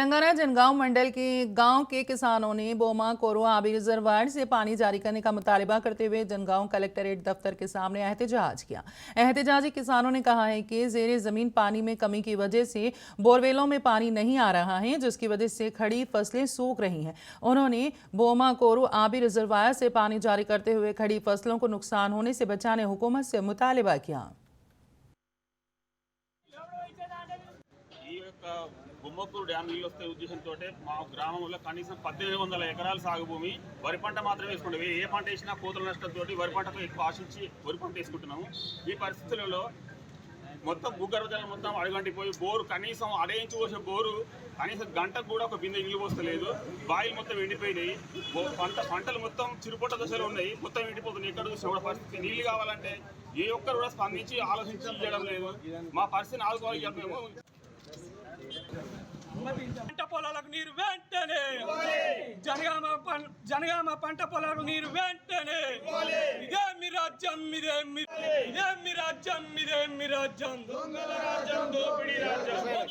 तेलंगाना जनगांव मंडल के गांव के किसानों ने बोमा कोरो आबी रिजर्वायर से पानी जारी करने का मुतालबा करते हुए जनगांव कलेक्ट्रेट दफ्तर के सामने एहतजाज किया। एहतजाजी किसानों ने कहा है कि जेर जमीन पानी में कमी की वजह से बोरवेलों में पानी नहीं आ रहा है, जिसकी वजह से खड़ी फसलें सूख रही हैं। उन्होंने बोमा कोरो आबी रिजर्वायर से पानी जारी करते हुए खड़ी फसलों को नुकसान होने से बचाने हुकूमत से मुतालबा किया। గుమ్మకూరు డ్యామ్ నీళ్ళు వస్తే ఉద్దేశంతో మా గ్రామంలో కనీసం 1800 ఎకరాల సాగు భూమి వరి పంట మాత్రమే వేసుకుంటాం। ఏ పంట వేసినా కోతల నష్టంతో వరి పంటకు ఎక్కువ ఆశించి వరి పంట వేసుకుంటున్నాము। ఈ పరిస్థితులలో మొత్తం భూగర్భ జలం మొత్తం అడుగంటిపోయి బోరు కనీసం అడయించి పోసే బోరు కనీసం గంటకు కూడా ఒక బిందె నీళ్ళు పోస్తలేదు। బాయిలు మొత్తం ఎండిపోయినాయి। పంటలు మొత్తం చిరుపొట్ట దశలో ఉన్నాయి, మొత్తం ఎండిపోతున్నాయి। ఎక్కడ చూసిన కూడా పరిస్థితి నీళ్ళు కావాలంటే ఏ ఒక్కరు కూడా స్పందించి ఆలోచించి ఇవ్వడం లేదు। మా పరిస్థితిని ఆదుకోవాలి। మేము పంట పొలాలకు నీరు వెంటనే, జనగామ పంట పొలాలకు నీరు వెంటనే। ఇదేమి రాజ్యం, ఇదేమి రాజ్యం, ఇదేమి రాజ్యం, దొంగల రాజ్యం, దోపిడీ రాజ్యం।